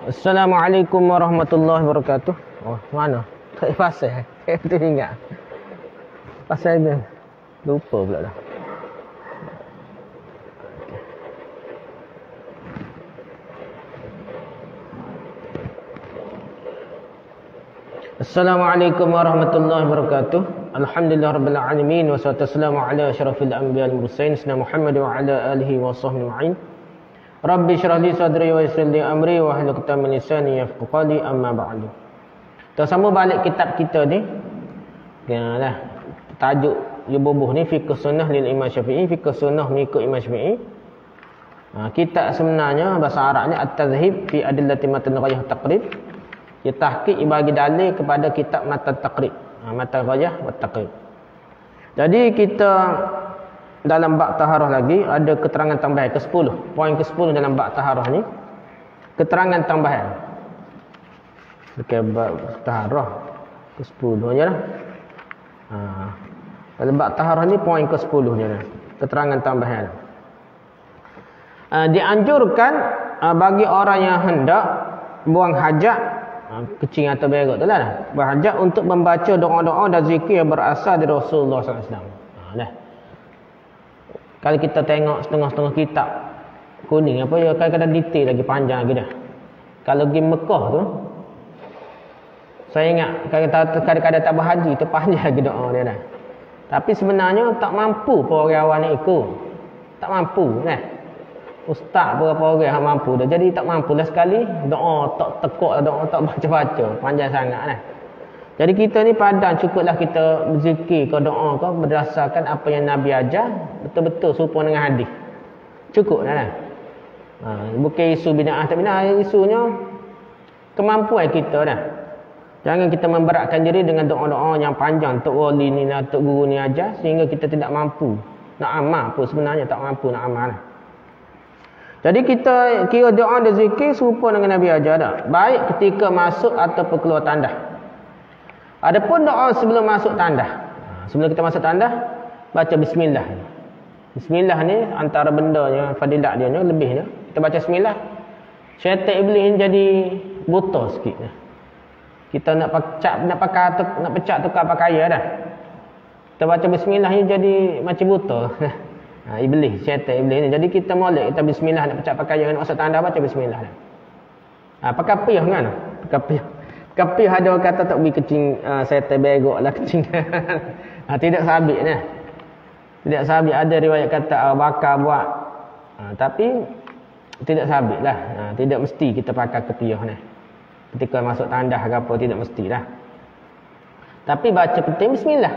Assalamualaikum warahmatullahi wabarakatuh. Oh, mana? Tak ada pasal. Saya betul ingat. Pasal ni. Lupa pula dah. Assalamualaikum warahmatullahi wabarakatuh. Alhamdulillah rabbil alamin wassalatu wassalamu ala asyrafil anbiya'i wal mursalin sayyidina Muhammad wa ala alihi wa sahbihi ajma'in. Rabbi shrah li sadri wa yassir li amri wa hlul 'uqdatam min lisani yafqahu qawli, amma ba'du. Kita sambung balik kitab kita ni. Yalah. Tajuk bubuh ni fiqh sunnah lil Imam Syafi'i, fiqh sunnah mengikut Imam Syafi'i. Kitab sebenarnya bahasa Arabnya At-Tadhhib fi Adillati Matan Ghayah Taqrib. Ia tahqiq bagi dalil kepada kitab Matan Taqrib. Matan Ghayah wa Taqrib. Jadi kita dalam bab taharah lagi ada keterangan tambahan ke-10. Poin ke-10 dalam bab taharah ni. Keterangan tambahan. Dekat bab taharah ke-10 je lah. Dalam bab taharah ni poin ke-10 je lah. Keterangan tambahan. Dianjurkan bagi orang yang hendak buang hajat, kecing atau berak tu lah, berhajat untuk membaca doa-doa dan zikir yang berasal dari Rasulullah SAW. Kalau kita tengok setengah-setengah kitab kuning apa ya, kadang-kadang detail lagi, panjang lagi dah. Kalau pergi Mekah tu, saya ingat kadang-kadang tak berhaji tu panjang lagi doa dia dah. Tapi sebenarnya tak mampu para orang awam ni ikut. Tak mampu kan. Ustaz berapa orang yang mampu dah. Jadi tak mampu lah sekali doa tak tekuk, doa tak baca-baca, panjang sangat lah. Jadi kita ni padan cukuplah kita berzikir ke doa ke berdasarkan apa yang Nabi ajar, betul-betul serupa dengan hadis. Cukup dah. Bukan isu bid'ah tak bid'ah, isunya kemampuan kita dah. Jangan kita memberatkan diri dengan doa-doa yang panjang Tok Wali ni, Tok Guru ni ajar sehingga kita tidak mampu nak amal pun sebenarnya tak mampu nak amal. Jadi kita kira doa dan zikir serupa dengan Nabi ajar dah. Baik ketika masuk ataupun keluar tandah. Adapun doa sebelum masuk tandah. Sebelum kita masuk tandah, baca bismillah. Bismillah ni antara bendanya, fadilat dia ni lebihnya. Kita baca bismillah. Syaitan iblis ni jadi buta sikit. Kita nak pecah tukar pakaian dah. Kita baca bismillah ni jadi macam buta. Iblis, syaitan iblis ni. Jadi kita molek, kita bismillah nak pecah pakaian, nak masuk tandah baca bismillah. Pakai piyah kan? Pakai piyah. Kapih ada orang kata tak pergi kecing, setan berok lah kecing. Tidak sabit ni. Tidak sabit. Ada riwayat kata bakar buat. Tapi tidak sabit lah. Tidak mesti kita pakai kepiyah ni. Ketika masuk tandah ke apa, tidak mesti lah. Tapi baca penting bismillah.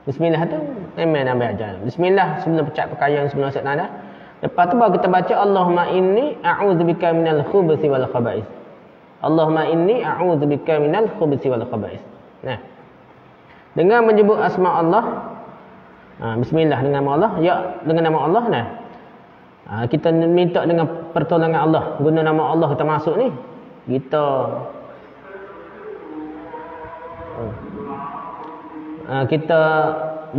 Bismillah tu memang Nabi ajar. Bismillah sebelum pecah pakaian, sebelum masuk tandah. Lepas tu baru kita baca Allahumma inni a'udzubika minal khubuthi wal khaba'ith. Allahumma inni a'udzubika minal khubuthi wal khaba'ith. Nah. Dengan menyebut asma Allah, bismillah dengan nama Allah, ya dengan nama Allah nah. Kita minta dengan pertolongan Allah, guna nama Allah kita masuk ni. Kita kita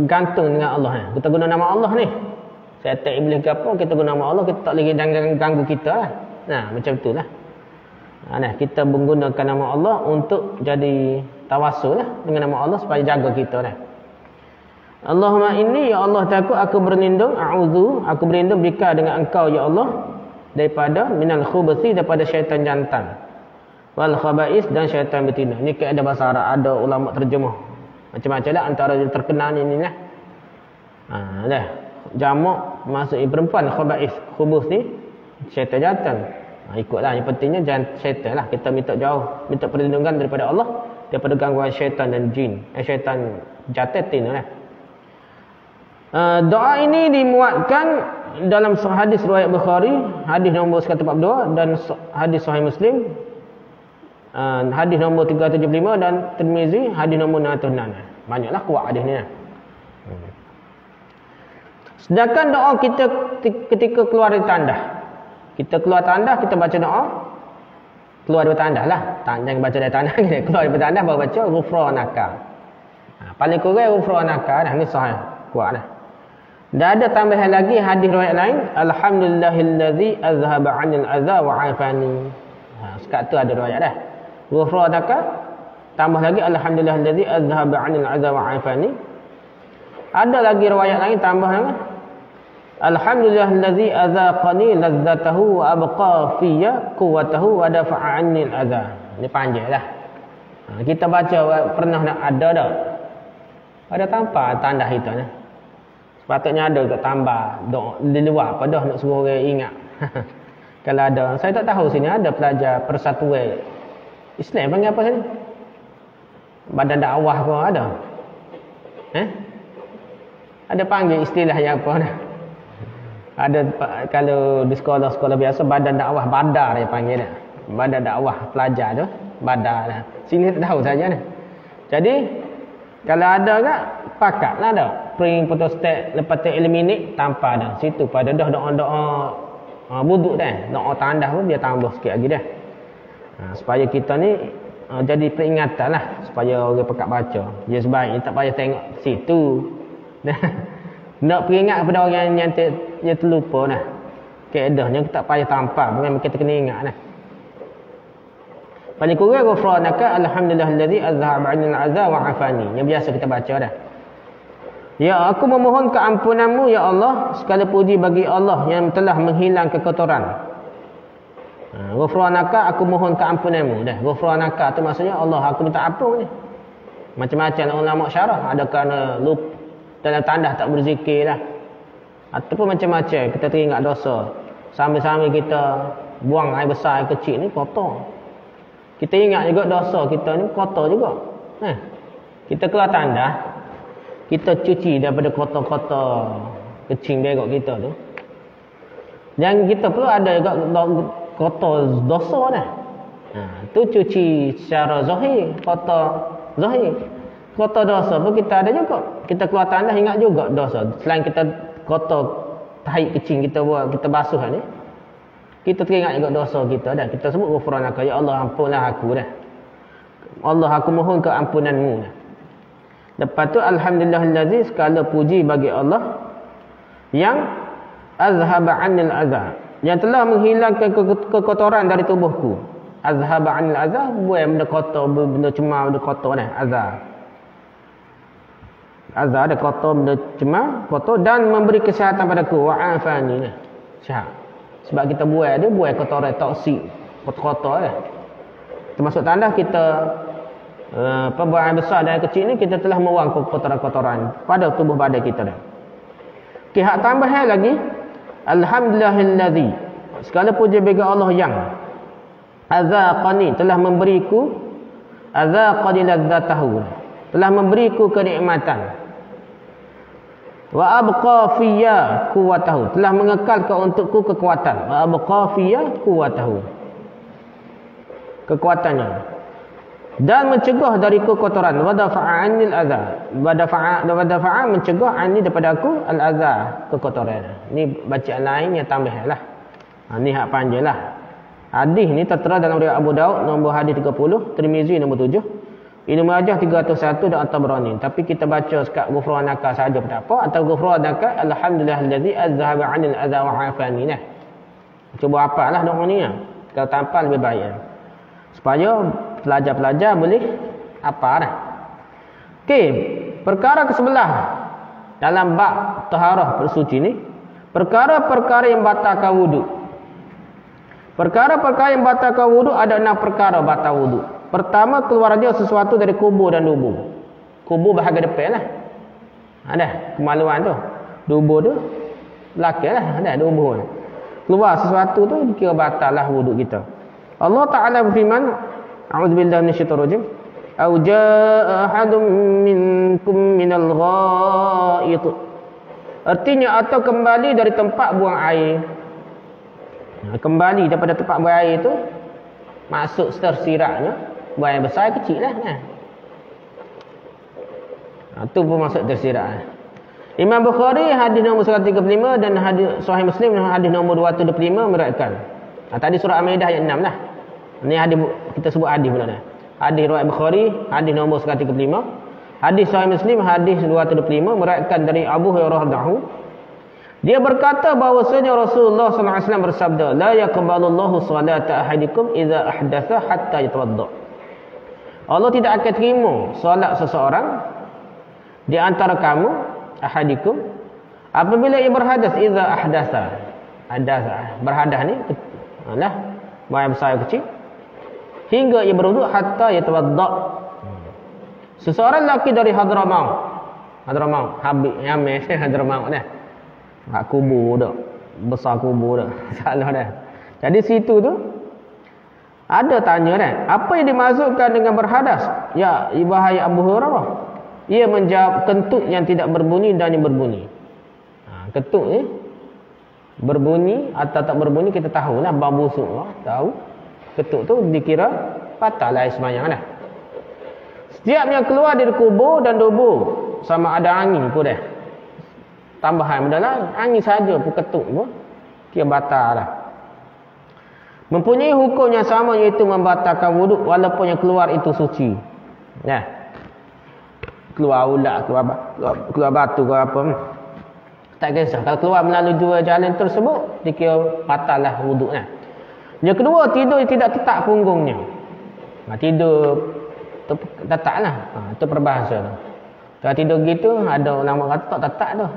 gantung dengan Allah. Kita guna nama Allah ni. Syaitan iblis ke apa, kita guna nama Allah, kita tak lagi ganggu kita lah. Nah, macam itulah. Kita menggunakan nama Allah untuk jadi tawassul lah dengan nama Allah supaya jaga kita dah. Allahumma inni, ya Allah aku berlindung, aku berlindung bika dengan engkau ya Allah daripada minal khubuthi, daripada syaitan jantan, wal khaba'is, dan syaitan betina. Ni ada bahasa Arab, ada ulama terjemah macam-macam lah, antara yang terkenal ni lah. Dah jamak maksud perempuan, khaba'is, khubuth ni syaitan jantan. Ikutlah, yang pentingnya jangan syaitan lah. Kita minta jauh, minta perlindungan daripada Allah, daripada gangguan syaitan dan jin. Syaitan jatetin lah. Doa ini dimuatkan dalam hadis riwayat Bukhari, hadis nombor 142, dan hadis Sahih Muslim, hadis nombor 375, dan Tirmizi hadis nombor 606. Banyaklah kuat hadis ni lah. Sedangkan doa kita ketika keluar dari tandah, kita keluar tandah, kita baca doa keluar dari tandah lah. Jangan baca dari tandah, kita keluar dari tandah baru baca ghufranaka. Paling kurang ghufranaka dah, ni sahih, kuat dah. Dan ada tambahan lagi hadis riwayat lain, alhamdulillahillazi azhaba 'anil adza wa 'afani. Sekat tu ada riwayat dah. Ghufranaka tambah lagi alhamdulillahillazi azhaba 'anil 'adza wa 'afani. Ada lagi riwayat lain tambah lagi alhamdulillahillazi azaqani ladzatahu wa abqa fiyya quwwatahu wa dafa'a 'anil 'adza. Ni panjanglah. Kita baca pernah nak ada dak? Ada tanpa tanda itu ni. Sepatutnya ada kat tambah di luar pada nak suruh orang ingat. Kalau ada, saya tak tahu sini ada pelajar persatuan Islam panggil apa sini? Badan dakwah pun ada. Ada panggil istilah yang apa dah? Ada kalau di sekolah-sekolah biasa badan dakwah badar dia panggil dah. Badan dakwah pelajar tu badar dah. Sini tak tahu saja ni. Jadi kalau ada tak pakatlah dah. Pering photostat lepas tu eliminate tanpa dah. Situ pada dah doa-doa wuduk dah. Doa tandah pun dia tambah sikit lagi dah. Supaya kita ni jadi peringatan lah supaya orang pekat baca. Dia sebaiknya tak payah tengok situ. Nak peringat kepada orang yang terlupa dah. Keedahnya tak payah tampar, memang kita kena ingat dah. Paling kurang ghufranaka alhamdulillahillazi azhaba 'anil 'adza wa 'afani. Yang biasa kita baca dah. Ya, aku memohon keampunanmu ya Allah, segala puji bagi Allah yang telah menghilangkan kekotoran. Ghufranaka, aku mohon keampunanmu dah. Ghufranaka tu maksudnya Allah, aku minta ampun ni. Macam-macam ulama syarah, ada kerana dalam tanda tak berzikir lah. Ataupun macam-macam kita teringat dosa. Sambil-sambil kita buang air besar, air kecil ni kotor. Kita ingat juga dosa kita ni kotor juga. Kita keluar tanda, kita cuci daripada kotor-kotor kecing berok kita tu. Dan kita perlu ada juga kotor dosa dah. Tu cuci secara zahir, kotor zahir. Kotor dosa pun kita ada juga. Kita keluar tandas ingat juga dosa. Selain kita kotor tahi kecing kita buat, kita basuh ni, kita teringat juga dosa kita dah. Kita sebut ghufranaka, ya Allah ampunlah aku dah. Allah aku mohon keampunanmu dah. Lepas tu alhamdulillahillazi, segala puji bagi Allah yang azhaba 'anil 'adza, yang telah menghilangkan kekotoran dari tubuhku. Azhaba 'anil 'adza, buang benda kotor, benda cemar, benda kotor dah, azza. Azza ada kotor, benda cemar, kotor, dan memberi kesihatan padaku. Wa 'afani, sihat. Sebab kita buang dia, buang kotoran toksik, kotor-kotor dah. Termasuk tanda kita pembuangan besar dan kecil ni, kita telah membuang kotoran-kotoran pada tubuh badan kita dah. Okay, hak tambahan lagi alhamdulillahillazi, segala puji bagi Allah yang azaqani, telah memberiku, azaqani ladzatahu, telah memberiku kenikmatan, wa abqa fiyya quwwatahu, telah mengekalkan untukku kekuatan, wa abqa fiyya quwwatahu, kekuatannya, dan mencegah dariku kotoran, wa dafa'a 'anil adza, wa dafa'a mencegah anni daripada aku al adza, kekotoran. Ni bacaan lain yang tambahlah. Ni hak panjanglah. Hadis ni tertera dalam riwayat Abu Daud nombor hadis 30, Tirmizi nombor 7, Ibnu Majah 301 dan At-Tabrani. Tapi kita baca sekat ghufranaka saja tak apa, atau ghufranaka alhamdulillahillazi azhaba 'anil adza wa 'afani nah. Cuba hafallah doa ni. Kalau tanpa lebih baik. Supaya pelajar-pelajar boleh apa dah. Okey, perkara ke-11 dalam bab taharah bersuci ni, perkara-perkara yang batalkan wuduk. Perkara-perkara yang batalkan wuduk ada 6 perkara batal wuduk. Pertama, keluarnya sesuatu dari kubur dan dubur. Kubur bahagian depan lah. Ada kemaluan tu. Dubur tu belakang lah. Ada dubur. Keluar sesuatu tu kira batal lah wuduk kita. Allah Ta'ala berfirman, a'udzubillahi minasyaitonir rajim, au jaa ahadun minkum minal gha'it. Artinya atau kembali dari tempat buang air. Kembali daripada tempat buang air itu masuk tersiraknya, buang air besar kecil lah. Itu pun masuk tersirak. Imam Bukhari hadis nombor 135 dan hadis Sahih Muslim hadis nombor 225 meriwayatkan. Tadi surah Al-Maidah ayat 6 lah. Ni hadis kita sebut hadis pula dah. Hadis riwayat Bukhari hadis nombor 135, hadis Sahih Muslim hadis 225 meriwayatkan dari Abu Hurairah radhiyallahu, Dia berkata bahawasanya Rasulullah SAW bersabda, la yaqbalullahu salata ahadikum idza ahdatha hatta yatawadda. Allah tidak akan terima solat seseorang di antara kamu, ahadikum, apabila ia berhadas, idza ahdatha. Hadas, berhadas ni adalah buang besar kecil, hingga ia berwuduk hatta yatawadda. Seseorang lelaki dari Hadramaut, Habib Yamin Hadramaut dah. Hak kubur dah. Besar kubur dah. Salah dah. Jadi situ tu ada tanya dah, apa yang dimaksudkan dengan berhadas? Ya, wahai Abu Hurairah. Ia menjawab, kentut yang tidak berbunyi dan yang berbunyi. Kentut ni berbunyi atau tak berbunyi kita tahulah, bau busuk lah, tahu. Kentut tu dikira batal lah sembahyang dah. Setiap yang keluar dari kubur dan dubur, sama ada angin pun dah. Tambahan adalah angin saja pun ketuk pun dia batal lah. Mempunyai hukum yang sama, iaitu membatalkan wuduk walaupun yang keluar itu suci. Ya. Keluar ulat, keluar batu ke apa, tak kisah. Kalau keluar melalui dua jalan tersebut, dikira batal lah wuduknya. Yang kedua, tidur tidak tetap punggungnya. Tidur tetap lah. Itu perbahasa tu. Kalau tidur gitu, ada nama kata tak tetap tu.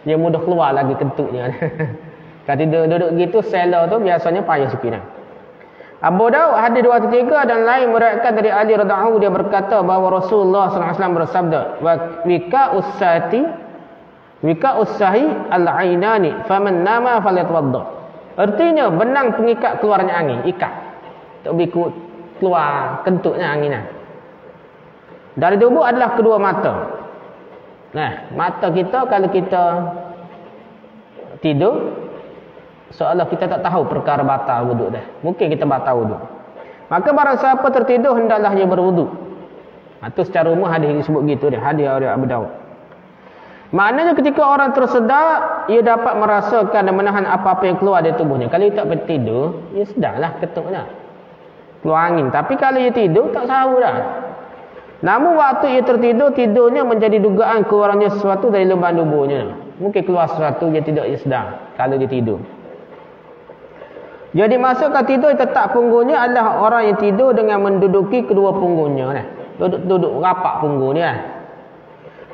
Dia mudah keluar lagi kentutnya. Kalau tidur duduk gitu, sela tu biasanya payah sikit dah. Abu Daud hadis 203 dan lain meriwayatkan dari Ali radhiyallahu anhu, dia berkata bahawa Rasulullah SAW bersabda, wika usahi al-ainani faman nama falyatawadda. Artinya benang pengikat keluarnya angin, ikat tak berikut keluar kentutnya angin. Dari tubuh adalah kedua mata. Nah, mata kita kalau kita tidur, seolah kita tak tahu perkara batal wuduk dah. Mungkin kita batal wuduk. Maka barang siapa tertidur, hendaklah dia berwuduk. Itu secara umum hadis disebut gitu dia, hadis riwayat Abu Daud. Maknanya ketika orang tersedar, ia dapat merasakan dan menahan apa-apa yang keluar dari tubuhnya. Kalau dia tak bertidur, ia sedarlah ketuknya, keluar angin. Tapi kalau ia tidur, tak tahu dah. Namun waktu ia tertidur, tidurnya menjadi dugaan keluarnya sesuatu dari lubang tubuhnya. Mungkin keluar sesuatu dia tidak sedar kalau dia tidur. Jadi maksudkan tidur tetap punggungnya adalah orang yang tidur dengan menduduki kedua punggungnya. Duduk rapat punggungnya.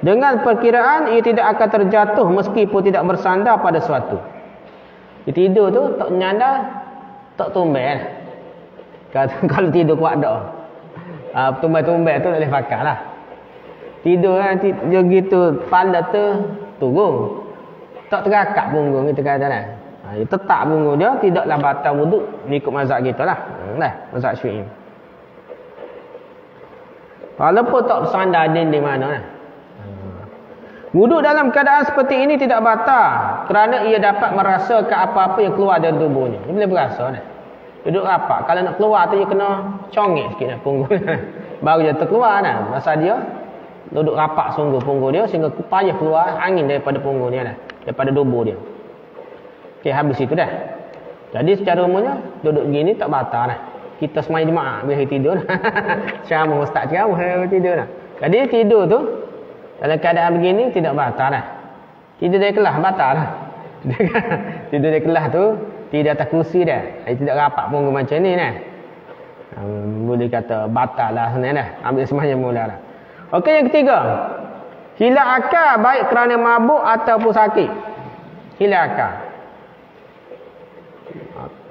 Dengan perkiraan ia tidak akan terjatuh meskipun tidak bersandar pada sesuatu. Dia tidur tu tak nyandar, tak tumbel. Kalau tidur kuat dah. Tumbal-tumbal tu tak boleh pakai lah. Tidur kan, dia gitu, kepala tu turun. Tak terangkat punggung kita kata lah. Dia tetap punggung dia, tidaklah batal wuduk. Mengikut mazhab kita lah. Mazhab Syafi'i. Walaupun tak bersandar di mana lah. Wuduk dalam keadaan seperti ini tidak batal, kerana ia dapat merasakan apa-apa yang keluar dari tubuhnya. Dia boleh berasa lah. Duduk rapat. Kalau nak keluar tu dia kena congek sikit lah punggung. Baru dia terkeluar lah. Masa dia duduk rapat sungguh punggung dia, sehingga payah keluar angin daripada punggung dia lah. Daripada tubuh dia. Okey, habis itu dah. Jadi secara umumnya duduk gini tak batal lah. Kita semuanya jemaah bila tidur lah. Ceramah ustaz ceramah bila tidur lah. Jadi tidur tu dalam keadaan begini tidak batal lah. Tidur dari kelas batal lah. Tidur dari kelas tu tidak atas kursi dah. Tidak rapat punggung macam ni dah. Boleh kata batal lah sebenarnya dah. Ambil sembahyang mula lah. Okey, yang ketiga, hilang akal baik kerana mabuk ataupun sakit. Hilang akal.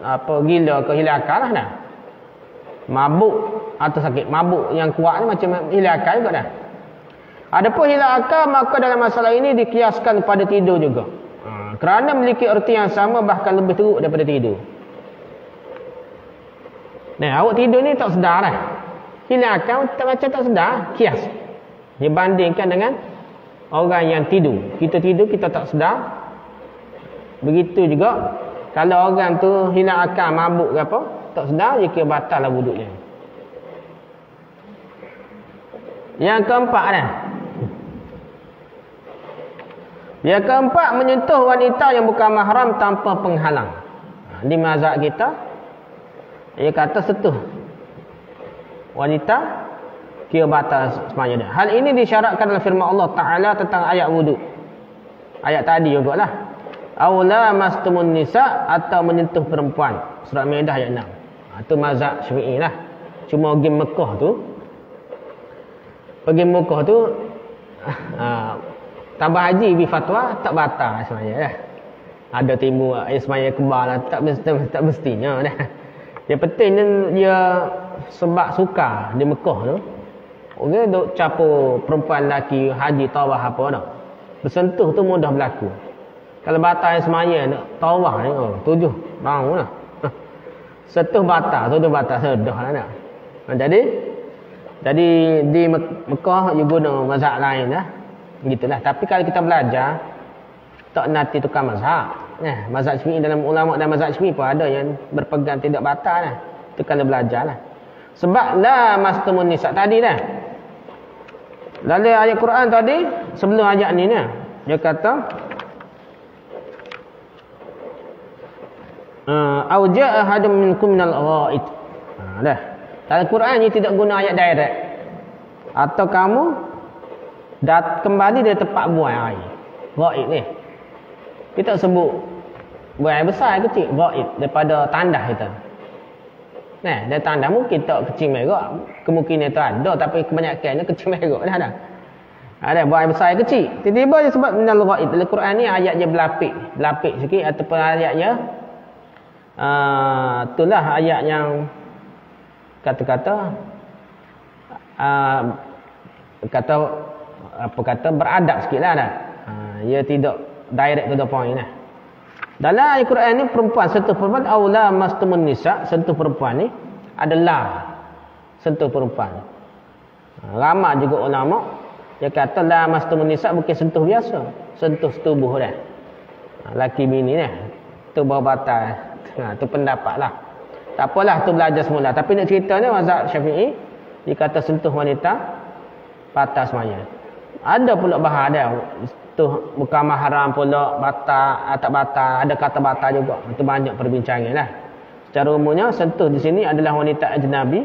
Apa gila ke hilang akal lah dah. Mabuk atau sakit. Mabuk yang kuat ni macam hilang akal juga dah. Adapun hilang akal, maka dalam masalah ini dikiaskan pada tidur juga. Kerana memiliki erti yang sama, bahkan lebih teruk daripada tidur. Nah, awak tidur ni tak sedar dah. Hilang akal macam tak sedar. Kias. Dibandingkan dengan orang yang tidur. Kita tidur, kita tak sedar. Begitu juga kalau orang tu hilang akal, mabuk ke apa, tak sedar, dia kira batal lah wuduknya. Yang keempat dah. Yang keempat, menyentuh wanita yang bukan mahram tanpa penghalang. Di mazhab kita, dia kata sentuh wanita kira batal sembahyang dia. Hal ini disyaratkan dalam firman Allah Ta'ala tentang ayat wuduk. Ayat tadi juga lah. Aula mastumun nisa, atau menyentuh perempuan. Surah Maidah ayat 6. Itu mazhab Syafi'i lah. Cuma pergi Mekah tu, tambah haji bi fatwa tak batal sebenarnya dah. Ada timbul semaya kebal lah, tak mestinya dah. Yang penting dia sebab suka di Mekah tu. Orang duk capur perempuan lelaki haji tawaf apa dah. Bersentuh tu mudah berlaku. Kalau batal semaya nak tawaf ni, tujuh mau lah. Setuh batal sedah lah nak. Jadi di Mekah you guna mazhab lain lah. Gitulah. Tapi kalau kita belajar tak nanti tukar mazhab. Mazhab Syafi'i, dalam ulama dan mazhab Syafi'i pun ada yang berpegang tidak batal lah. Itu kalau belajar lah. Sebab la mastumun nisa tadi dah. Lalu ayat Quran tadi sebelum ayat ni dia kata au jaa ahadun minkum minal ghaid. Dah. Dalam Quran ni tidak guna ayat direct. Atau kamu kembali dari tempat buang air. Ghaid ni. Kita sebut buang air besar kecil, ghaid daripada tandas kita. Dari tandas mungkin tak kecil merah. Kemungkinan tu ada, tapi kebanyakannya kecil merah dah. Ada buang air besar kecil. Tiba-tiba dia sebut minal ghaid. Dalam Quran ni ayatnya berlapik sikit ataupun ayatnya itulah ayat yang kata beradab sikitlah dah. Ia tidak direct to the point lah. Dalam ayat Quran ni perempuan sentuh perempuan, aula mastumun nisa, sentuh perempuan ni adalah sentuh perempuan. Ramai juga ulama dia kata la mastumun nisa bukan sentuh biasa, sentuh tubuh dah. Laki bini dah. Tu bawa batal. Tu pendapat lah. Tak apalah, tu belajar semula. Tapi nak ceritanya mazhab Syafi'i dia kata sentuh wanita batal semaya. Ada pula bahan dia. Tu bukan mahram pula batal, tak batal. Ada kata batal juga. Itu banyak perbincangan lah. Secara umumnya sentuh di sini adalah wanita ajnabi.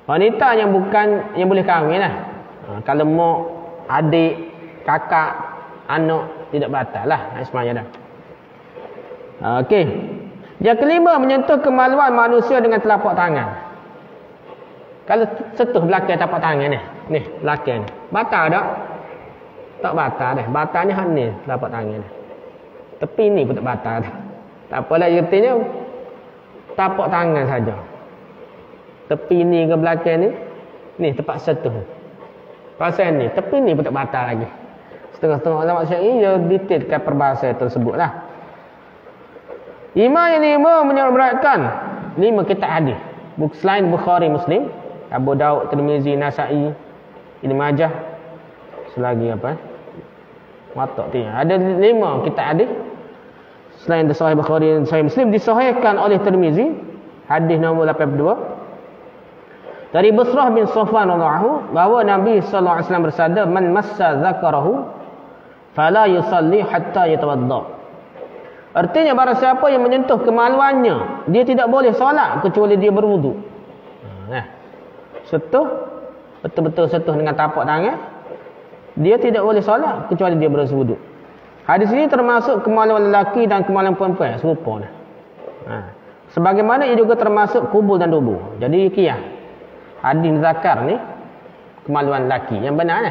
Wanita yang boleh kahwin lah. Kalau mak, adik, kakak, anak tidak batal lah semaya dah. Okey. Yang kelima, menyentuh kemaluan manusia dengan telapak tangan. Kalau sentuh belakang telapak tangan ni belakang ni. Batal tak? Tak batal dah. Batalnya hang ni telapak tangan ni. Tepi ni pun tak batal dah. Tak apalah, artinya telapak tangan saja. Tepi ni ke belakang ni tempat sentuh. Pasal ni, tepi ni pun tak batal lagi. Setengah-setengah ulama Syafi'i dia detailkan perbahasan tersebut lah. Imam yang lima menyebutkan 5 kitab hadis. Selain Bukhari, Muslim, Abu Daud, Tirmizi, Nasa'i, Ibnu Majah, selagi apa? Matok tu. Ada 5 kitab hadis. Selain Sahih Bukhari dan Sahih Muslim disahihkan oleh Tirmizi, hadis nombor 82. Dari Busrah bin Safwan radhiyallahu bahawa Nabi sallallahu alaihi wasallam bersabda, "Man massa zakarahu fala yusalli hatta yatawadda." Artinya barang siapa yang menyentuh kemaluannya, dia tidak boleh solat kecuali dia berwuduk. Sentuh, betul-betul sentuh dengan tapak tangan, dia tidak boleh solat kecuali dia berwuduk. Hadis ini termasuk kemaluan lelaki dan kemaluan perempuan, serupa. Sebagaimana ia juga termasuk kubul dan dubur. Jadi kiyah. Hadis zakar ni kemaluan lelaki yang benar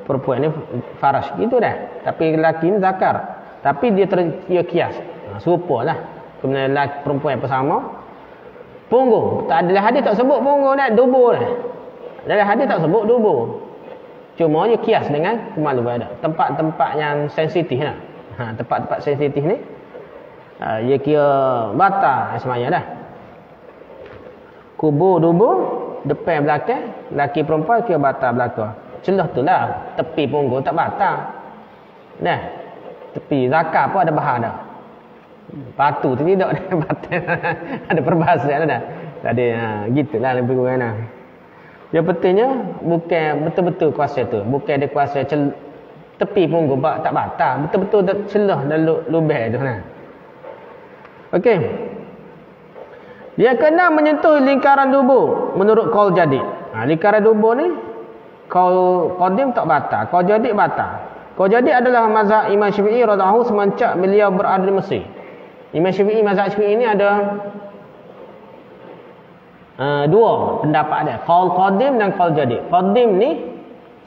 perempuan ni farash gitu dah. Tapi lelaki ni zakar. Tapi dia kias. Serupa lah. Kemudian lelaki perempuan yang bersama. Punggung. Tak adalah hadis tak sebut punggung dah. Dubur dah. Dalam hadis tak sebut dubur. Cuma dia kias dengan kemaluan dah. Tempat-tempat yang sensitif lah. Tempat-tempat sensitif ni. Dia kira batal semuanya dah. Kubur, dubur. Depan belakang. Lelaki perempuan kira batal belakang. Celah tu lah. Tepi punggung tak batal. Nah. Tepi zakar pun ada bahan dah. Batu tu tidak ada batal. Ada perbahasan dah. Tadi gitulah lebih kurang dah. Yang pentingnya bukan betul-betul kuasa tu. Bukan dia kuasa tepi punggung tak batal. Betul-betul celah dan lubang tu nah. Okey. Dia kena menyentuh lingkaran dubur menurut qaul jadid. Lingkaran dubur ni qaul qadim tak batal, qaul jadid batal. Qaul jadi adalah mazhab Imam Syafi'i radhiyallahu anhu semenjak beliau berada di Mesir. Imam Syafi'i, mazhab Syafi'i ini ada dua pendapat dia, qaul qadim dan qaul jadid. Qadim ni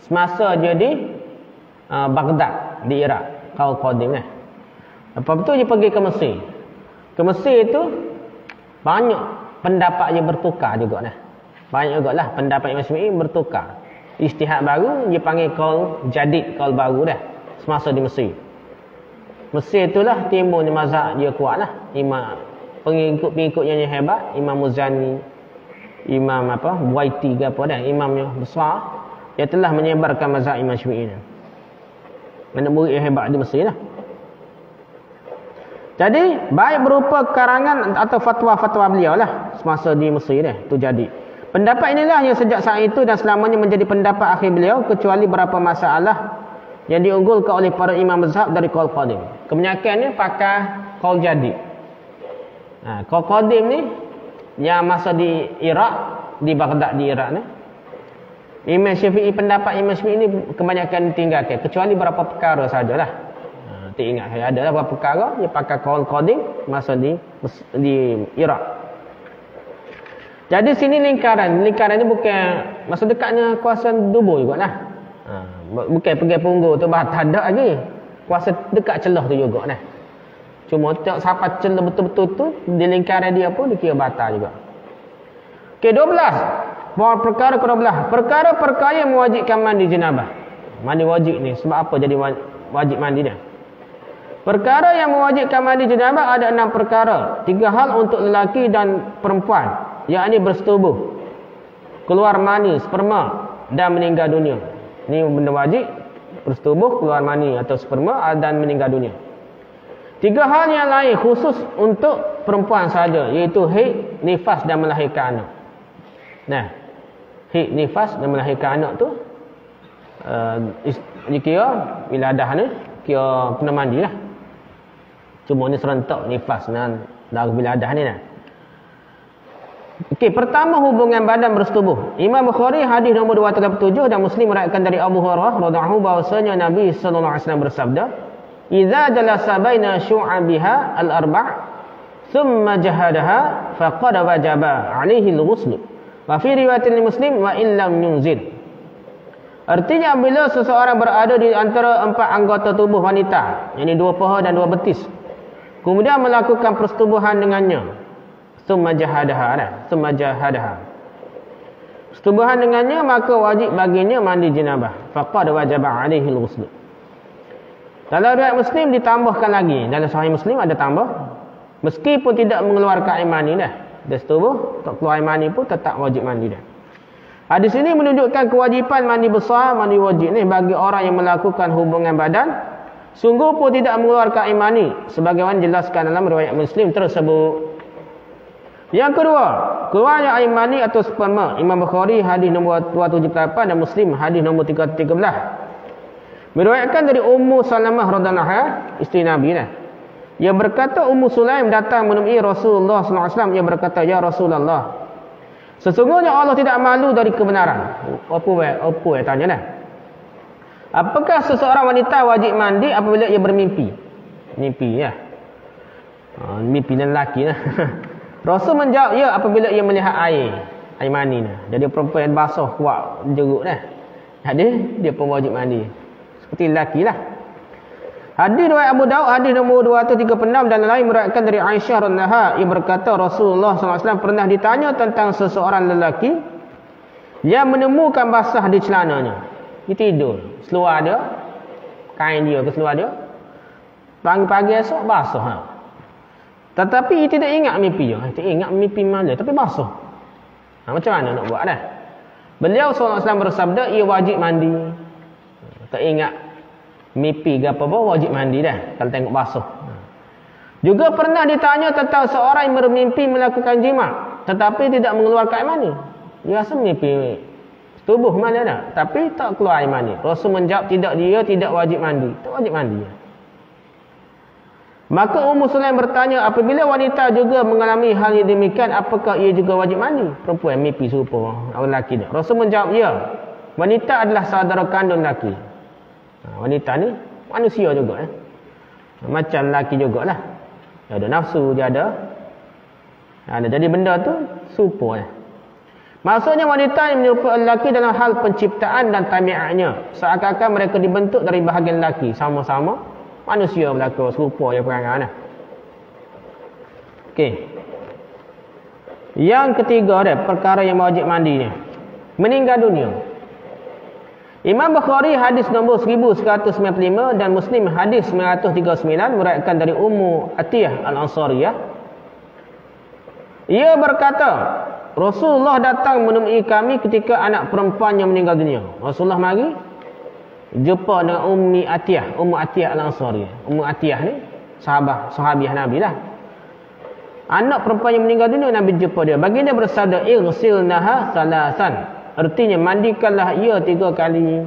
semasa jadi Baghdad di Iraq, qaul qadim ni. Lepas tu dia pergi ke Mesir. Ke Mesir tu banyak pendapat dia bertukar juga dah. Banyak jugalah pendapat Imam Syafi'i bertukar. Ijtihad baru dia panggil qaul jadid, qaul baru dah semasa di Mesir. Mesir itulah timbulnya mazhab dia kuatlah. Imam pengikut-pengikutnya yang hebat, Imam Muzani, Imam Buaiti ke apa dah, imamnya besar. Dia telah menyebarkan mazhab Imam Syafi'i ni. Mana murid yang hebat di Mesir lah. Jadi baik berupa karangan atau fatwa-fatwa beliau lah semasa di Mesir dah tu jadi. Pendapat inilah yang sejak saat itu dan selamanya menjadi pendapat akhir beliau, kecuali beberapa masalah yang diunggulkan oleh para imam mazhab dari qaul qadim. Kebanyakan ni pakai qaul jadid. Qaul qadim ni yang masa di Iraq, di Baghdad di Iraq ni, Imam Syafi'i, pendapat Imam Syafi'i ni kebanyakan ditinggalkan, kecuali beberapa perkara sajalah. Tak ingat saya ada beberapa perkara dia pakai qaul qadim masa di Iraq. Jadi sini lingkaran ni bukan masa dekatnya kawasan Dubai jugalah. Bukan pergi Punggol tu tak ada lagi. Kuasa dekat celah tu juga nah. Cuma tak sampai celah betul-betul tu di lingkaran dia pun dikira batal juga. Okey, 12. Perkara ke-12. Perkara-perkara yang mewajibkan mandi jenabah. Mandi wajib ni sebab apa jadi wajib mandi dia? Perkara yang mewajibkan mandi jenabah ada 6 perkara. 3 hal untuk lelaki dan perempuan, yakni bersetubuh, keluar mani, sperma dan meninggal dunia. Ini benda wajib, bersetubuh, keluar mani atau sperma dan meninggal dunia. 3 hal yang lain khusus untuk perempuan saja, iaitu haid, nifas dan melahirkan anak. Nah, haid, nifas dan melahirkan anak tu dikira wiladah ni kira kena mandi lah. Cuma ni serentak nifas dan darah wiladah ni lah. Okey, pertama hubungan badan bersetubuh. Imam Bukhari hadis nombor 237 dan Muslim meriwayatkan dari Abu Hurairah radhiyallahu anhu bahwasanya Nabi sallallahu alaihi wasallam bersabda, "Idza jalasa baina syu'abiha al-arba' thumma jahadaha faqad wajaba 'alaihi al-ghusl." Wa fi riwayatin Muslim wa illam yunzil. Artinya bila seseorang berada di antara 4 anggota tubuh wanita, yakni 2 paha dan 2 betis, kemudian melakukan persetubuhan dengannya, summa jahadaha, persetubuhan dengannya, maka wajib baginya mandi jenabah. Faqad wajaba 'alaihi al-ghusl. Dalam riwayat Muslim ditambahkan lagi, dalam Sahih Muslim ada tambah, meskipun tidak mengeluarkan air mani dah, dia setubuh tak keluar air mani pun tetap wajib mandi dah. Hadis ini menunjukkan kewajipan mandi besar, mandi wajib ni bagi orang yang melakukan hubungan badan, sungguh pun tidak mengeluarkan air mani, sebagaimana dijelaskan dalam riwayat Muslim tersebut. Yang kedua, keluarnya air mani atau sperma. Imam Bukhari hadis nombor 278 dan Muslim hadis nombor 313. Meriwayatkan dari Ummu Salamah radhiyallahu anha, isteri Nabi lah. Ia berkata, Ummu Sulaim datang menemui Rasulullah sallallahu alaihi wasallam. Ia berkata, "Ya Rasulullah, sesungguhnya Allah tidak malu dari kebenaran." Apa tanya dah. Apakah seseorang wanita wajib mandi apabila ia bermimpi? Mimpi ya. Mimpi lelaki lah. Rasul menjawab, ya, apabila ia melihat air mani ni. Jadi perempuan yang basuh kuat jeruk dah. Jadi dia pun wajib mandi. Seperti lelaki lah. Hadis riwayat Abu Daud hadis nombor 236 dan lain meriwayatkan dari Aisyah radhiyallahu anha, ia berkata Rasulullah SAW pernah ditanya tentang seseorang lelaki yang menemukan basah di celananya. Dia tidur, seluar dia, kain dia ke seluar dia, pagi-pagi esok basah. Tetapi ia tidak ingat mimpi dia. Tak ingat mimpi mana, tapi basuh. Macam mana nak buat dah? Beliau SAW bersabda, ia wajib mandi. Tak ingat mimpi ke apa-apa, wajib mandi dah kalau tengok basuh. Juga pernah ditanya tentang seorang yang bermimpi melakukan jima, tetapi tidak mengeluarkan air mani. Dia rasa mimpi tubuh mana dah, tapi tak keluar air mani. Rasul menjawab, tidak, dia tidak wajib mandi. Tak wajib mandi. Maka Ummu Sulaim bertanya, apabila wanita juga mengalami hal yang demikian, apakah ia juga wajib mandi? Perempuan mimpi serupa lelaki dia. Rasul menjawab, ya, wanita adalah saudara kandung lelaki. Wanita ni manusia juga. Macam lelaki jugalah. Dia ada nafsu, dia ada. Jadi benda tu serupa. Maksudnya wanita yang menyerupai lelaki dalam hal penciptaan dan tabiatnya. Seakan-akan mereka dibentuk dari bahagian lelaki. Sama-sama manusia berlaku serupa yang perangai. Okey. Yang ketiga dia, perkara yang wajib mandi ni. Meninggal dunia. Imam Bukhari hadis nombor 1195 dan Muslim hadis 939 meriwayatkan dari Ummu Atiyah Al-Ansariyah. Ia berkata, Rasulullah datang menemui kami ketika anak perempuannya meninggal dunia. Rasulullah mari jumpa dengan Ummu Atiyah Al-Ansariyah. Ummu Atiyah ni sahabiah Nabi lah. Anak perempuan yang meninggal dunia, Nabi jumpa dia. Baginda bersabda, "Irsilnaha salasan." Artinya mandikanlah ia 3 kali.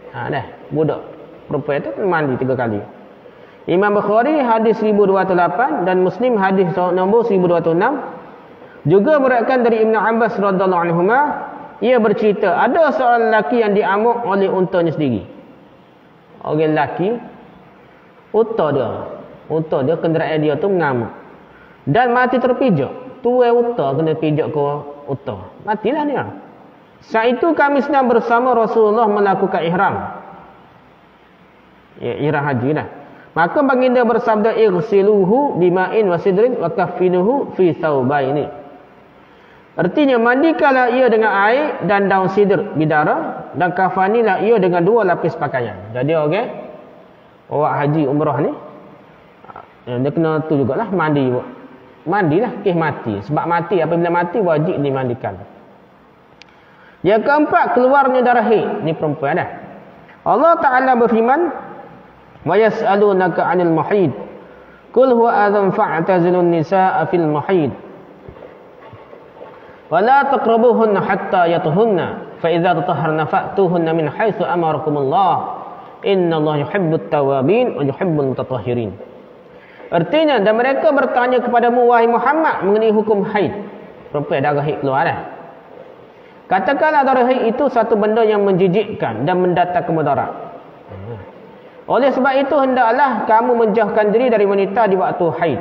Dah, budak perempuan itu mandi 3 kali. Imam Bukhari hadis 1208 dan Muslim hadis nombor 1206 juga meriwayatkan dari Ibnu Abbas radhiyallahu anhuma, ia bercerita ada seorang lelaki yang diamuk oleh untanya sendiri. Orang lelaki unta dia kenderaan dia tu mengamuk dan mati terpijak. Tuai unta kena pijak ke unta, matilah dia. Saat itu kami sedang bersama Rasulullah melakukan ihram. Ihram haji dah. Maka baginda bersabda, "Irsiluhu bima'in wa sidrin wa kaffinuhu fi thawbaini." Artinya mandikanlah ia dengan air dan daun sidr bidara dan kafanilah ia dengan 2 lapis pakaian. Jadi orang haji umrah ni dia kena tu jugalah mandilah mati. Sebab mati, apabila mati wajib dimandikan. Yang keempat, keluarnya darah haid. Ni perempuan dah. Allah Ta'ala berfirman, "Wa yas'alunaka 'anil mahid. Qul huwa adhan fa'tazilun nisaa fil mahid. Wa la taqrabuhunna hatta yatuhunna. Fa idza tatahharna fa'tuhunna min haitsu amarakumullah. Innallaha yuhibbut tawwabin wa yuhibbul mutatahhirin." Artinya, dan mereka bertanya kepadamu wahai Muhammad mengenai hukum haid. Perempuan darah haid keluar dah. Katakanlah darah haid itu satu benda yang menjijikkan dan mendatangkan mudarat. Oleh sebab itu hendaklah kamu menjauhkan diri dari wanita di waktu haid.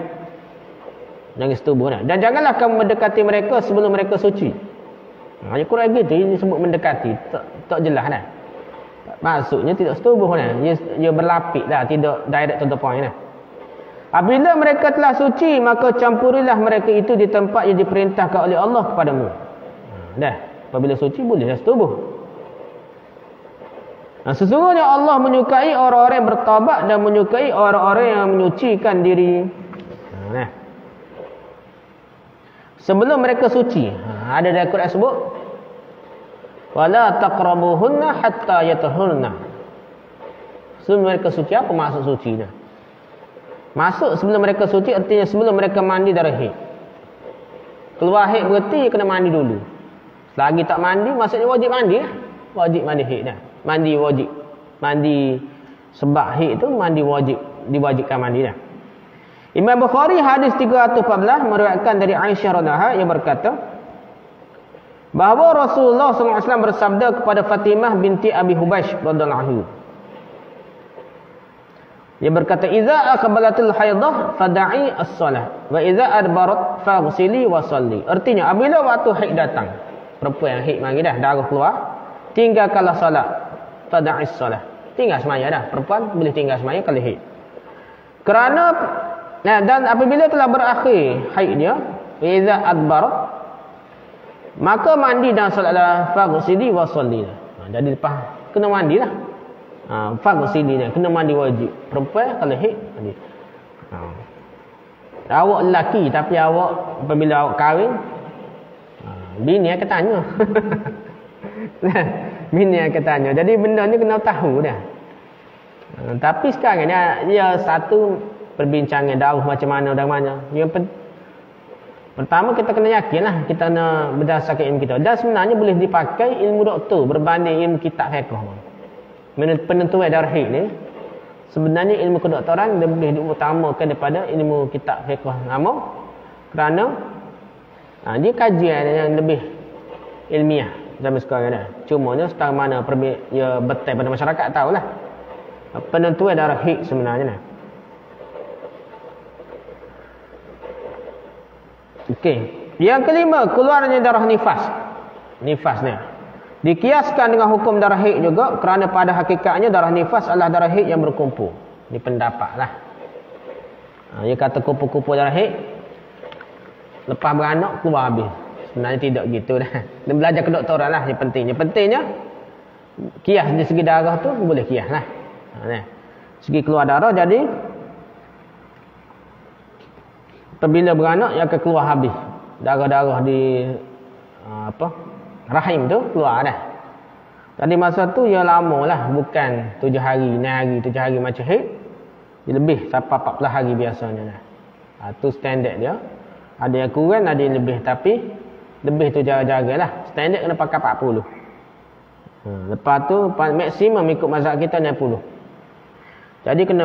Jangan setubuh dah. Dan janganlah kamu mendekati mereka sebelum mereka suci. Hanya kurang gitu ini sebut mendekati. Tak jelas dah. Maksudnya tidak setubuh dah. Ia berlapik dah, tidak direct to the point dah. Apabila mereka telah suci, maka campurilah mereka itu di tempat yang diperintahkan oleh Allah kepadamu. Dah. Apabila suci bolehlah setubuh. Sesungguhnya Allah menyukai orang-orang yang bertaubat dan menyukai orang-orang yang menyucikan diri. Sebelum mereka suci. Ada dalam Quran sebut, "Wala taqrabuhunna hatta yatahurna." Sebelum mereka suci, apa maksud sucinya? Masuk sebelum mereka suci artinya sebelum mereka mandi darah haid. Keluar haid berarti kena mandi dulu. Selagi tak mandi, maksudnya wajib mandi lah. Wajib mandi haid dah. Mandi wajib. Mandi sebab haid tu mandi wajib. Diwajibkan mandi dah. Imam Bukhari hadis 314 meriwayatkan dari Aisyah radhiyallahu anha yang berkata bahawa Rasulullah SAW bersabda kepada Fatimah binti Abi Hubaysh radhiyallahu anhu. Dia berkata, "Idza aqbalatil haidah fada'i as-salah wa idza adbarat faghsili wa salli." Artinya apabila waktu haid datang, perempuan yang haid mari dah, darah keluar, tinggalkanlah solat. Fada'is solat. Tinggal semaya dah. Perempuan boleh tinggal semaya kalau haid. Kerana dan apabila telah berakhir haidnya, idza adbarat, maka mandi dan solatlah faghsili wa salli. Jadi lepas kena mandilah. Faghsili dia kena mandi wajib. Perempuan kalau haid mandi. Awak lelaki tapi awak apabila awak kahwin, bini akan tanya. Bini akan tanya. Jadi benda ni kena tahu dah. Tapi sekarang dia satu perbincangan dakwah macam mana dan mana. Yang pertama kita kena yakin lah. Kita kena berdasarkan ilmu kita. Dan sebenarnya boleh dipakai ilmu doktor berbanding ilmu kitab fiqh. Penentuan darah haid ni sebenarnya ilmu kedoktoran dia boleh diutamakan daripada ilmu kitab fiqh. Nama kerana dia kajian yang lebih ilmiah zaman sekarang dah. Cumanya sekarang mana ya betul pada masyarakat tahulah. penentuan darah haid sebenarnya. Okey. Yang kelima, keluarnya darah nifas. Nifas ni dikiaskan dengan hukum darah haid juga kerana pada hakikatnya darah nifas adalah darah haid yang berkumpul. Ini pendapatlah. Dia kata kumpul-kumpul darah haid lepas beranak keluar habis. Sebenarnya tidak gitu dah. Dan belajar kedoktoran lah yang pentingnya. Pentingnya kias di segi darah tu boleh kias lah. Segi keluar darah jadi apabila beranak ia akan keluar habis. Darah-darah di rahim tu keluar dah. Tadi masa tu ia lama lah. Bukan 7 hari, 6 hari, 7 hari macam haid. Dia lebih sampai 14 hari biasanya dah. Tu standard dia. Ada yang kurang, ada yang lebih. Tapi lebih tu jaga-jaga lah. Standard kena pakai 40. Lepas tu maksimum ikut mazhab kita 60. Jadi kena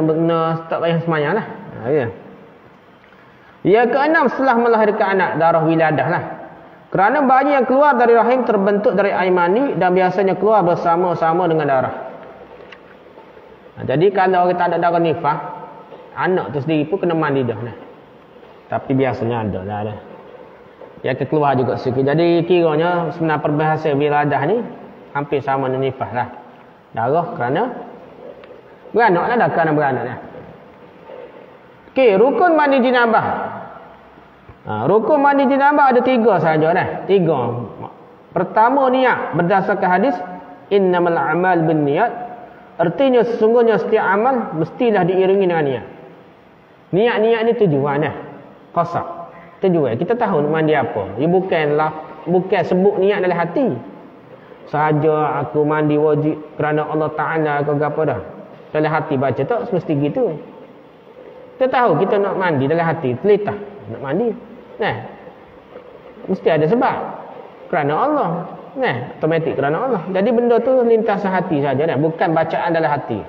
start bayar semayang lah. Yang keenam, setelah melahirkan anak, darah wiladah lah. Kerana bayi yang keluar dari rahim terbentuk dari air mani dan biasanya keluar bersama-sama dengan darah. Jadi kalau orang tak ada darah nifas, anak tu sendiri pun kena mandi dah. Tapi biasanya ada lah. Dia akan keluar juga sikit. Jadi kiranya sebenarnya perbahasan wiladah ni hampir sama dengan nifas lah. Darah kerana beranak lah, dah kerana beranak lah. Okey, rukun mandi jenabah. Rukun mandi jenabah ada 3 sahaja dah. 3. Pertama, niat. Berdasarkan hadis innamal a'mal binniyat. Artinya sesungguhnya setiap amal mestilah diiringi dengan niat. Niat-niat ni tujuan dah. Qasad. Tujuan. Kita tahu nak mandi apa. Dia bukan sebut niat dalam hati. Sahaja aku mandi wajib kerana Allah Ta'ala ke apa dah. Dalam hati baca tak semesti gitu. Kita tahu kita nak mandi dalam hati, telitah nak mandi. Mesti ada sebab. Kerana Allah. Otomatik kerana Allah. Jadi benda tu lintas hati saja dah, bukan bacaan dalam hati.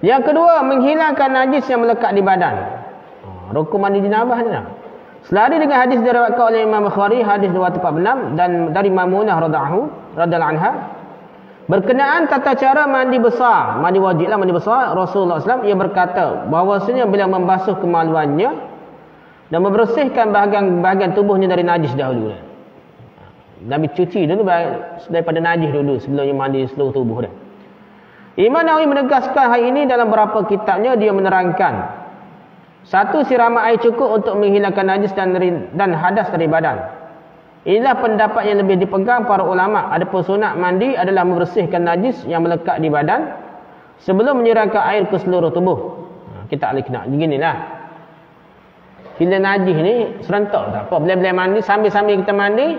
Yang kedua, menghilangkan najis yang melekat di badan. Rukun mandi jenabah ni dah. Selari dengan hadis diriwayatkan oleh Imam Bukhari, hadis 246 dan dari Maimunah radhiyallahu anha. Berkenaan tata cara mandi besar, mandi wajib lah, mandi besar, Rasulullah SAW ia berkata bahawasanya bila membasuh kemaluannya dan membersihkan bahagian tubuhnya dari najis dahulu. Nabi cuci dulu daripada najis dulu sebelumnya mandi seluruh tubuh dah. Imam Nawawi menegaskan hal ini dalam beberapa kitabnya. Dia menerangkan, 1. Siraman air cukup untuk menghilangkan najis dan hadas dari badan. Inilah pendapat yang lebih dipegang para ulama. Adapun sunat mandi adalah membersihkan najis yang melekat di badan sebelum menyiramkan air ke seluruh tubuh. Kita boleh kena beginilah. Bila najis ni serentak tak apa. Bila mandi, sambil-sambil kita mandi,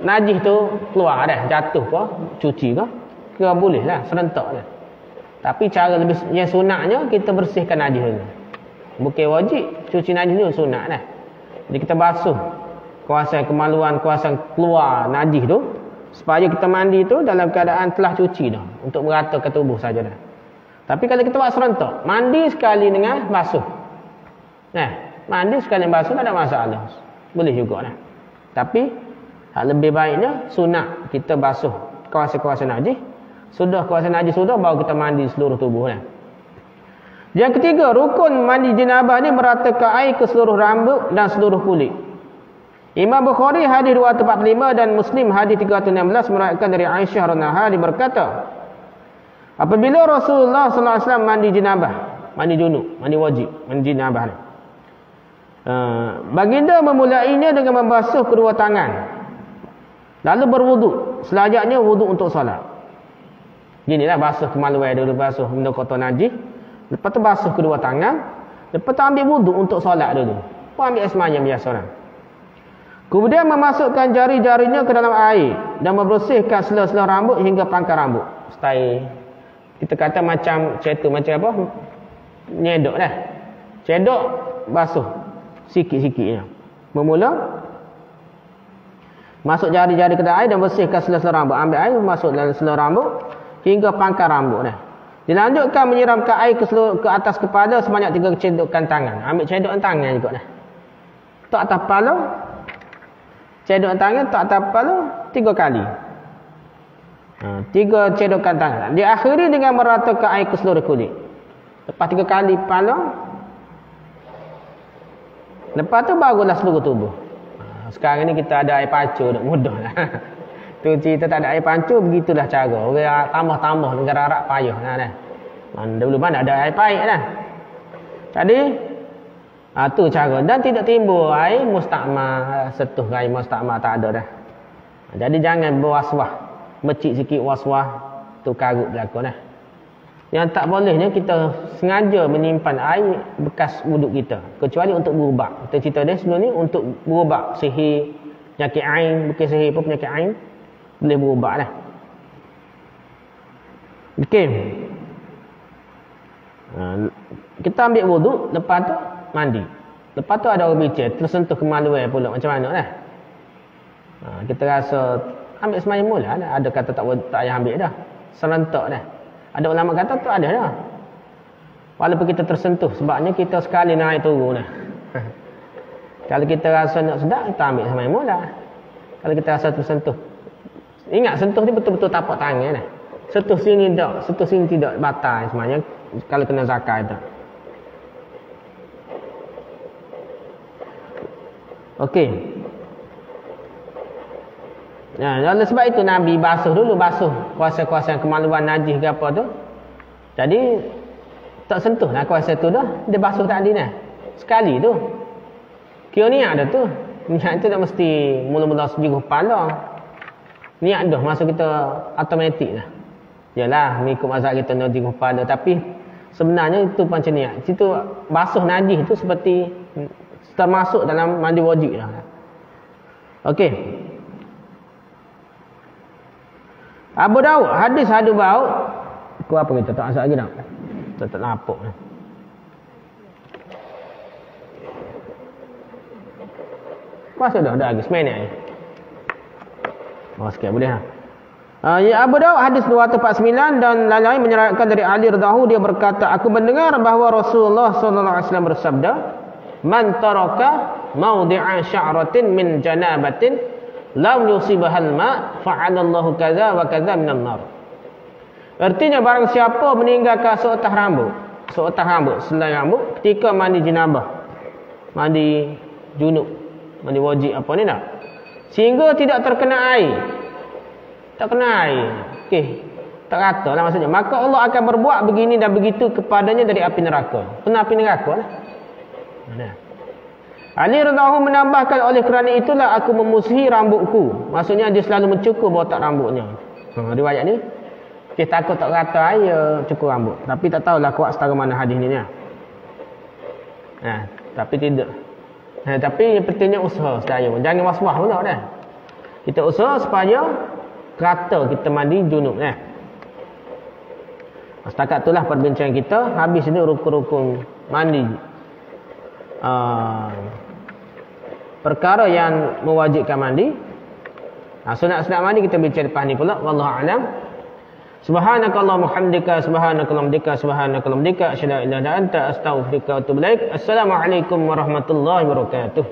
najis tu keluar dah, jatuh ke, cuci ke, kira boleh lah, serentak lah. Tapi cara lebih yang sunatnya kita bersihkan najis dulu. Bukan wajib, cuci najis dulu sunat lah. Jadi kita basuh kawasan kemaluan, kawasan keluar najis tu supaya kita mandi tu dalam keadaan telah cuci dah, untuk meratakan tubuh saja dah. Tapi kalau kita buat serentak, mandi sekali dengan basuh. Mandi sekali dengan basuh tak ada masalah. Boleh juga lah. Tapi lebih baiknya sunat kita basuh kawasan-kawasan najis. Sudah kawasan najis sudah, baru kita mandi seluruh tubuh lah. Yang ketiga, rukun mandi jenabah ni meratakan air ke seluruh rambut dan seluruh kulit. Imam Bukhari hadis 245 dan Muslim hadis 316 meriwayatkan dari Aisyah radhiyallahu anha, dia berkata, apabila Rasulullah sallallahu alaihi wasallam mandi jenabah, mandi junub, mandi wajib, mandi jenabah ni, baginda memulainya dengan membasuh kedua tangan, lalu berwuduk. Selanjutnya wuduk untuk solat. Ginilah basuh kemaluan dulu, basuh benda kotor najis, lepas tu basuh kedua tangan, lepas tu ambil wuduk untuk solat dulu. Pun ambil sembahyang biasa lah. Kemudian memasukkan jari-jarinya ke dalam air dan membersihkan sela-sela rambut hingga pangkal rambut. Style kita kata macam cetu, macam apa? Nyedok dah. Cedok basuh sikit-sikitnya. Memula masuk jari-jari ke dalam air dan bersihkan sela-sela rambut. Ambil air masuk dalam sela rambut hingga pangkal rambut dah. Dilanjutkan menyiramkan air ke atas kepala sebanyak 3 cedokan tangan. Ambil cedokan tangan juga dah. Tak atas kepala, cedok tangan, tak atas kepala 3 kali. 3 cedokan tangan. Diakhiri dengan meratakan air ke seluruh kulit. Lepas 3 kali kepala. Lepas tu barulah seluruh tubuh. Sekarang ni kita ada air pancu, nak mudah lah. Tu cerita tak ada air pancu, begitulah cara. Orang tambah-tambah negara Arab payah lah. Dulu mana ada air paik lah. Jadi, tu cara. Dan tidak timbul air mustakmal, sentuh air mustakmal tak ada dah. Jadi jangan berwaswah. Becik sikit waswah, tu karut berlaku dah. Yang tak bolehnya kita sengaja menyimpan air bekas wuduk kita. Kecuali untuk berubat. Kita cerita dia sebelum ni untuk berubat sihir, penyakit ain, bukan sihir pun penyakit ain. Boleh berubat lah. Okey. Kita ambil wuduk, lepas tu mandi. Lepas tu ada orang bincang, tersentuh kemaluan pula macam mana lah. Kita rasa ambil semayang mula dah. Ada kata tak payah ambil dah. Serentak dah. Ada ulama kata tu ada dah. Walaupun kita tersentuh, sebabnya kita sekali naik turun dah. Kalau kita rasa nak sedap, kita ambil semayang mula. Kalau kita rasa tersentuh, ingat sentuh ni betul-betul tapak tangan dah. Sentuh sini tak, sentuh sini tidak, batal semuanya kalau kena zakat tak. Okey. Oleh sebab itu Nabi basuh dulu, basuh kuasa-kuasa kemaluan najis ke apa tu. Jadi tak sentuh lah kuasa tu dah, dia basuh tadi dah. Sekali tu. Kira niat dah tu. Niat tu tak mesti mula-mula sejuruh kepala. Niat dah masuk kita automatik lah. Yalah, mengikut mazhab kita nak sejuruh kepala. Tapi sebenarnya itu macam niat. Situ basuh najis tu seperti termasuk dalam mandi wajib lah. Okey. Abu Daud, hadis Abu Daud. Kau apa kita tak asal lagi tak? Tak nampak. Masa dah lagi seminit ni. Sikit boleh lah. Ya Abu Daud hadis 249 dan lain-lain menyerahkan dari Ali radhiyallahu, dia berkata, aku mendengar bahawa Rasulullah sallallahu alaihi wasallam bersabda, man taraka mawdi'a sya'ratin min janabatin lam yusibahal ma fa'alallahu kadza wa kadza minan nar. Artinya barang siapa meninggalkan seotah rambut selai rambut ketika mandi jenabah, mandi junub, mandi wajib apa ni nak, sehingga tidak terkena air, tak kena air, okey, tak rata lah maksudnya, maka Allah akan berbuat begini dan begitu kepadanya dari api neraka. Kena api neraka lah. Ali radhiyallahu menambahkan, oleh kerana itulah aku memusuhi rambutku. Maksudnya dia selalu mencukur botak rambutnya. Riwayat ni dia takut tak rata air cukur rambut. Tapi tak tahulah kuat setara mana hadis ni. Tapi tidak. Tapi yang pentingnya usaha sedaya. Jangan was-was pula dah. Kita usaha supaya rata kita mandi junub dah. Setakat itulah perbincangan kita. Habis ini rukun-rukun mandi. Perkara yang mewajibkan mandi. Sunat-sunat mandi kita bincang lepas ni pula. Wallahu a'lam. Subhanakallahumma hamdika, subhanakallahumma hamdika, subhanakallahumma hamdika, asyhadu an la ilaha illa anta, astaghfiruka wa atubu ilaik. Assalamualaikum warahmatullahi wabarakatuh.